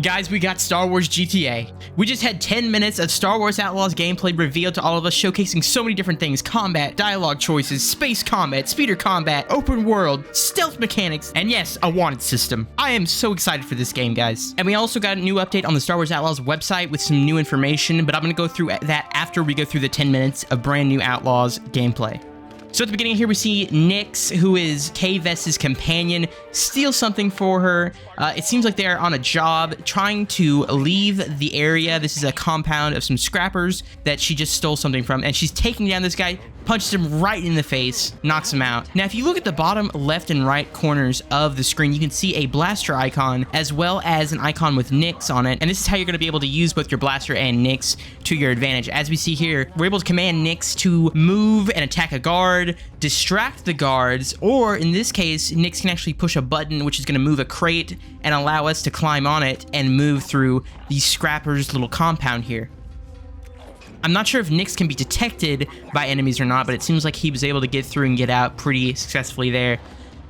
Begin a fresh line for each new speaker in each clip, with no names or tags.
Guys, we got Star Wars GTA. We just had 10 minutes of Star Wars Outlaws gameplay revealed to all of us, showcasing so many different things: combat, dialogue choices, space combat, speeder combat, open world, stealth mechanics, and yes, a wanted system. I am so excited for this game, guys. And we also got a new update on the Star Wars Outlaws website with some new information, but I'm gonna go through that after we go through the 10 minutes of brand new Outlaws gameplay. So at the beginning here, we see Nyx, who is Kay Vess's companion, steal something for her. It seems like they're on a job trying to leave the area. This is a compound of some scrappers that she just stole something from, and she's taking down this guy, punches him right in the face, knocks him out. Now, if you look at the bottom left and right corners of the screen, you can see a blaster icon as well as an icon with Nyx on it, and this is how you're going to be able to use both your blaster and Nyx to your advantage. As we see here, we're able to command Nyx to move and attack a guard, distract the guards, or in this case, Nyx can actually push a button which is going to move a crate and allow us to climb on it and move through the scrappers' little compound here. I'm not sure if Nyx can be detected by enemies or not, but it seems like he was able to get through and get out pretty successfully there.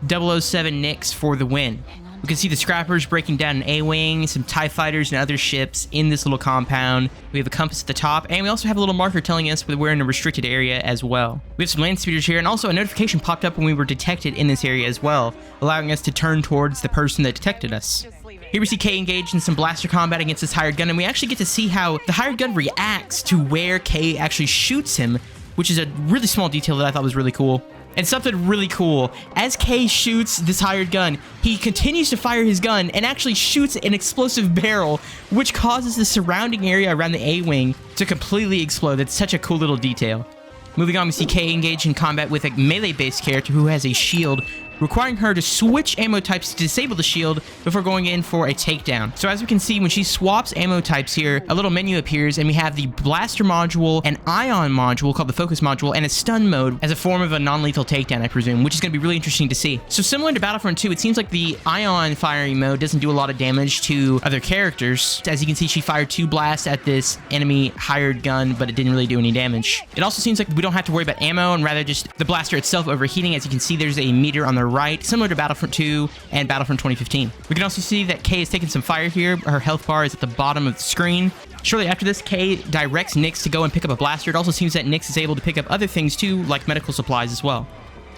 007 Nyx for the win. We can see the scrappers breaking down an A-wing, some TIE fighters and other ships in this little compound. We have a compass at the top, and we also have a little marker telling us we're in a restricted area as well. We have some land speeders here, and also a notification popped up when we were detected in this area as well, allowing us to turn towards the person that detected us. Here we see Kay engaged in some blaster combat against this hired gun, and we actually get to see how the hired gun reacts to where Kay actually shoots him, which is a really small detail that I thought was really cool. And something really cool, as Kay shoots this hired gun, he continues to fire his gun and actually shoots an explosive barrel, which causes the surrounding area around the A-wing to completely explode. It's such a cool little detail. Moving on, we see Kay engaged in combat with a melee-based character who has a shield, requiring her to switch ammo types to disable the shield before going in for a takedown. So as we can see, when she swaps ammo types here, a little menu appears, and we have the blaster module, an ion module called the focus module, and a stun mode as a form of a non-lethal takedown, I presume, which is going to be really interesting to see. So similar to Battlefront 2, it seems like the ion firing mode doesn't do a lot of damage to other characters. As you can see, she fired 2 blasts at this enemy hired gun, but it didn't really do any damage. It also seems like we don't have to worry about ammo, and rather just the blaster itself overheating. As you can see, there's a meter on the right, similar to Battlefront 2 and Battlefront 2015. We can also see that Kay is taking some fire here. Her health bar is at the bottom of the screen. Shortly after this, Kay directs Nyx to go and pick up a blaster. It also seems that Nyx is able to pick up other things too, like medical supplies as well.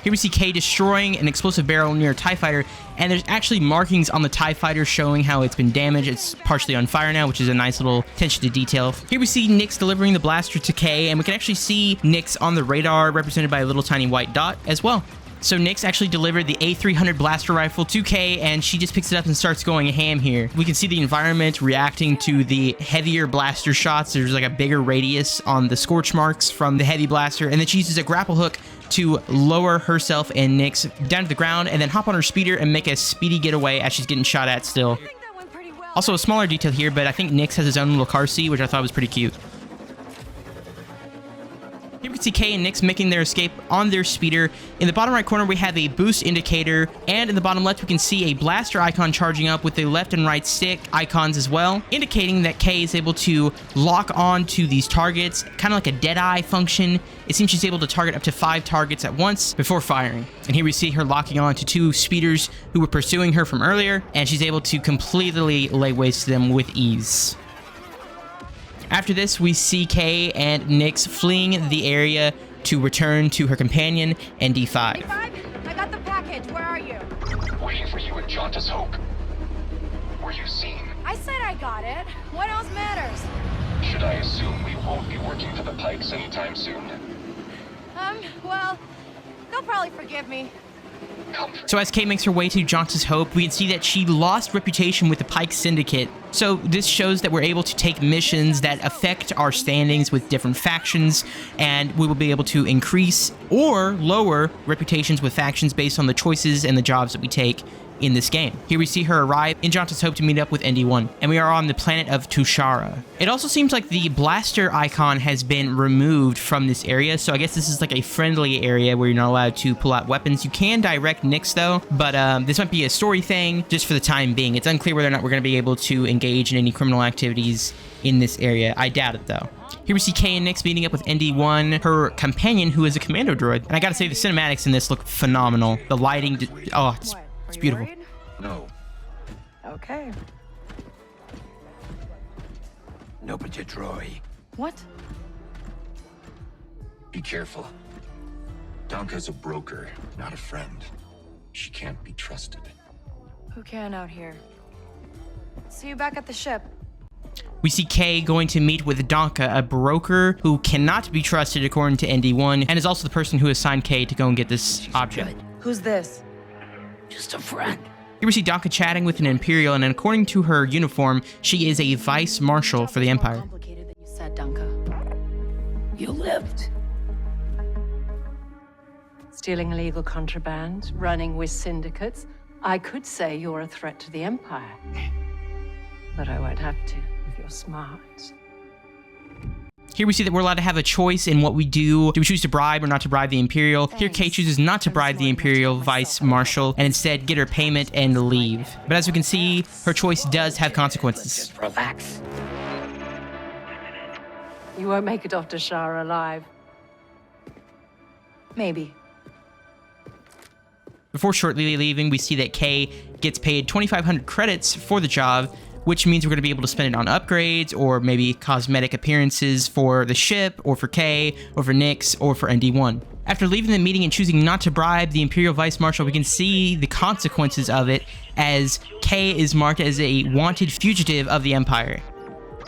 Here we see Kay destroying an explosive barrel near a TIE fighter, and there's actually markings on the TIE fighter showing how it's been damaged. It's partially on fire now, which is a nice little attention to detail. Here we see Nyx delivering the blaster to Kay, and we can actually see Nyx on the radar represented by a little tiny white dot as well. So Nyx actually delivered the A300 blaster rifle to Kay, and she just picks it up and starts going ham here. We can see the environment reacting to the heavier blaster shots. There's like a bigger radius on the scorch marks from the heavy blaster, and then she uses a grapple hook to lower herself and Nyx down to the ground, and then hop on her speeder and make a speedy getaway as she's getting shot at still. Also, a smaller detail here, but I think Nyx has his own little car seat, which I thought was pretty cute. Here we can see Kay and Nyx making their escape on their speeder. In the bottom right corner, we have a boost indicator, and in the bottom left, we can see a blaster icon charging up with the left and right stick icons as well, indicating that Kay is able to lock on to these targets, kind of like a Deadeye function. It seems she's able to target up to 5 targets at once before firing. And here we see her locking on to 2 speeders who were pursuing her from earlier, and she's able to completely lay waste to them with ease. After this, we see Kay and Nyx fleeing the area to return to her companion, ND5.
I got the package. Where are you?
Waiting for you at Jaunta's Hope. Were you seen?
I said I got it. What else matters?
Should I assume we won't be working for the Pikes anytime soon?
Well, they'll probably forgive me.
So as Kay makes her way to Jaunta's Hope, we can see that she lost reputation with the Pike Syndicate. So this shows that we're able to take missions that affect our standings with different factions, and we will be able to increase or lower reputations with factions based on the choices and the jobs that we take in this game. Here we see her arrive in Jaunta's Hope to meet up with ND1, and we are on the planet of Tushara. It also seems like the blaster icon has been removed from this area, so I guess this is like a friendly area where you're not allowed to pull out weapons. You can direct Nyx though, but this might be a story thing just for the time being. It's unclear whether or not we're going to be able to engage in any criminal activities in this area. I doubt it though. Here we see Kay and Nyx meeting up with ND1, her companion, who is a commando droid. And I gotta say, the cinematics in this look phenomenal. The lighting, oh, it's beautiful.
No.
Okay.
No, but Troy.
What?
Be careful. Donka's a broker, not a friend. She can't be trusted.
Who can out here? See you back at the ship.
We see Kay going to meet with Donka, a broker who cannot be trusted according to ND1, and is also the person who assigned Kay to go and get this object.
Who's this?
Just a friend.
Here we see Donka chatting with an Imperial, and according to her uniform, she is a vice marshal for the Empire.
More complicated than you said, Donka.
You lived.
Stealing illegal contraband, running with syndicates. I could say you're a threat to the Empire. But I won't have to, if you're smart.
Here we see that we're allowed to have a choice in what we do. Do we choose to bribe or not to bribe the Imperial? Here Kay chooses not to bribe the Imperial Vice Marshal and instead get her payment and leave. But as we can see, her choice does have consequences.
Just relax.
You won't make it off to Shara alive.
Maybe.
Before shortly leaving, we see that Kay gets paid 2,500 credits for the job, which means we're going to be able to spend it on upgrades or maybe cosmetic appearances for the ship, or for Kay, or for Nyx, or for ND1. After leaving the meeting and choosing not to bribe the Imperial Vice Marshal, we can see the consequences of it as Kay is marked as a wanted fugitive of the Empire.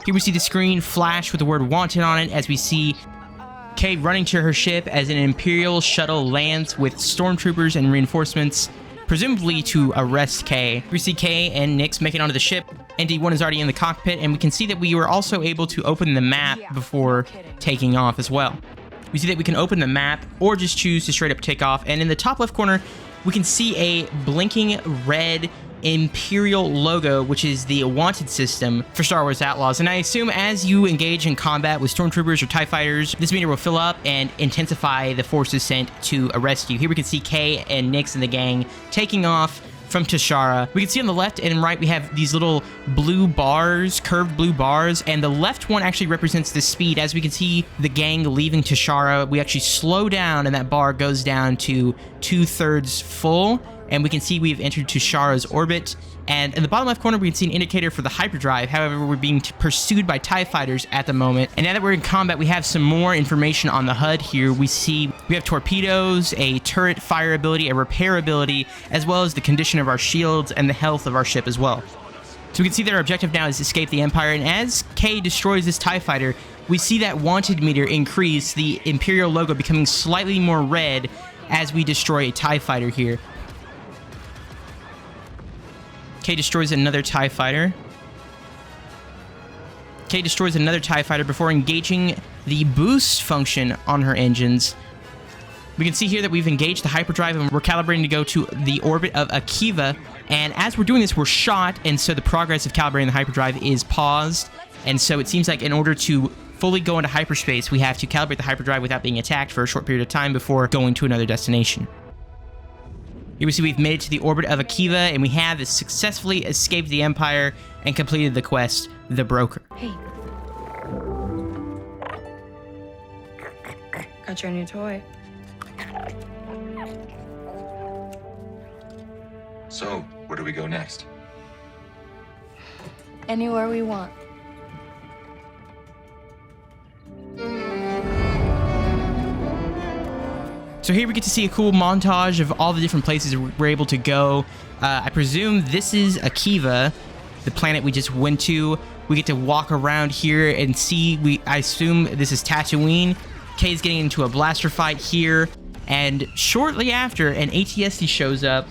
Here we see the screen flash with the word wanted on it as we see Kay running to her ship as an Imperial shuttle lands with stormtroopers and reinforcements, presumably to arrest Kay. We see Kay and Nyx make it onto the ship. ND1 is already in the cockpit, and we can see that we were also able to open the map before taking off as well. We see that we can open the map or just choose to straight up take off, and in the top left corner, we can see a blinking red Imperial logo, which is the wanted system for Star Wars Outlaws. And I assume as you engage in combat with stormtroopers or TIE fighters, this meter will fill up and intensify the forces sent to arrest you. Here we can see Kay and Nyx and the gang taking off from Tashara. We can see on the left and right we have these little blue bars, curved blue bars, and the left one actually represents the speed. As we can see the gang leaving Tashara, we actually slow down and that bar goes down to 2/3 full, and we can see we've entered Tashara's orbit. And in the bottom left corner, we can see an indicator for the hyperdrive. However, we're being pursued by TIE fighters at the moment. And now that we're in combat, we have some more information on the HUD here. We see we have torpedoes, a turret fire ability, a repair ability, as well as the condition of our shields and the health of our ship as well. So we can see that our objective now is to escape the Empire. And as Kay destroys this TIE fighter, we see that wanted meter increase, the Imperial logo becoming slightly more red as we destroy a TIE fighter here. Kay destroys another TIE fighter. Kay destroys another TIE fighter before engaging the boost function on her engines. We can see here that we've engaged the hyperdrive and we're calibrating to go to the orbit of Akiva. And as we're doing this, we're shot, and so the progress of calibrating the hyperdrive is paused. And so it seems like in order to fully go into hyperspace, we have to calibrate the hyperdrive without being attacked for a short period of time before going to another destination. Here we see we've made it to the orbit of Akiva, and we have successfully escaped the Empire and completed the quest, The Broker.
Hey. Got your new toy.
So, where do we go next?
Anywhere we want.
So here we get to see a cool montage of all the different places we're able to go. I presume this is Akiva, the planet we just went to. We get to walk around here and see, I assume this is Tatooine. Kay's getting into a blaster fight here. And shortly after, an AT-ST shows up.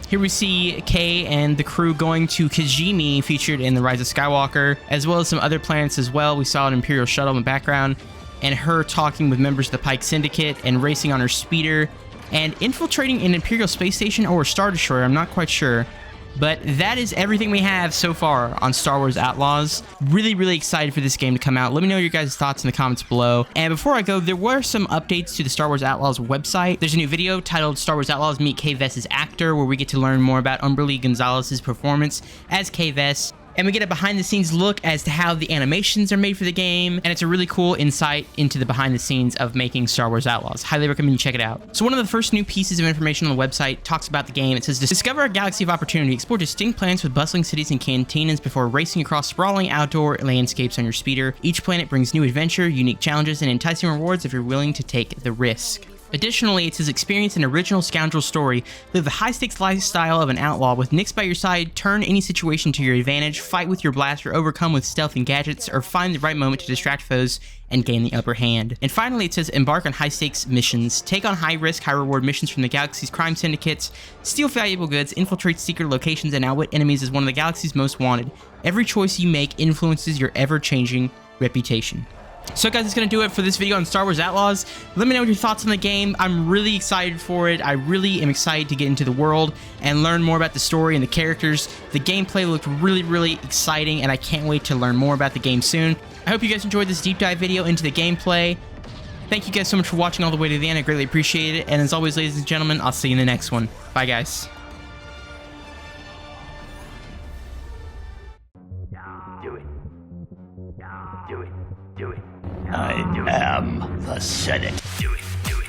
Here we see Kay and the crew going to Kijimi, featured in The Rise of Skywalker, as well as some other planets as well. We saw an Imperial shuttle in the background, and her talking with members of the Pike Syndicate and racing on her speeder and infiltrating an Imperial space station or a Star Destroyer. I'm not quite sure. But that is everything we have so far on Star Wars Outlaws. Really, really excited for this game to come out. Let me know your guys' thoughts in the comments below. And before I go, there were some updates to the Star Wars Outlaws website. There's a new video titled Star Wars Outlaws Meet Kay Vess's Actor, where we get to learn more about Umberly Gonzalez's performance as Kay Vess. And we get a behind the scenes look as to how the animations are made for the game, and it's a really cool insight into the behind the scenes of making Star Wars Outlaws. Highly recommend you check it out. So one of the first new pieces of information on the website talks about the game. It says, discover a galaxy of opportunity, explore distinct planets with bustling cities and cantinas before racing across sprawling outdoor landscapes on your speeder. Each planet brings new adventure, unique challenges, and enticing rewards if you're willing to take the risk. Additionally, it says experience an original scoundrel story, live the high-stakes lifestyle of an outlaw with Nix by your side, turn any situation to your advantage, fight with your blaster, overcome with stealth and gadgets, or find the right moment to distract foes and gain the upper hand. And finally, it says embark on high-stakes missions, take on high-risk, high-reward missions from the galaxy's crime syndicates, steal valuable goods, infiltrate secret locations, and outwit enemies as one of the galaxy's most wanted. Every choice you make influences your ever-changing reputation. So guys, that's going to do it for this video on Star Wars Outlaws. Let me know your thoughts on the game. I'm really excited for it. I really am excited to get into the world and learn more about the story and the characters. The gameplay looked really exciting, and I can't wait to learn more about the game soon. I hope you guys enjoyed this deep dive video into the gameplay. Thank you guys so much for watching all the way to the end. I greatly appreciate it. And as always, ladies and gentlemen, I'll see you in the next one. Bye, guys.
Do it. Do it. Do it. I am the Senate. Do it. Do it.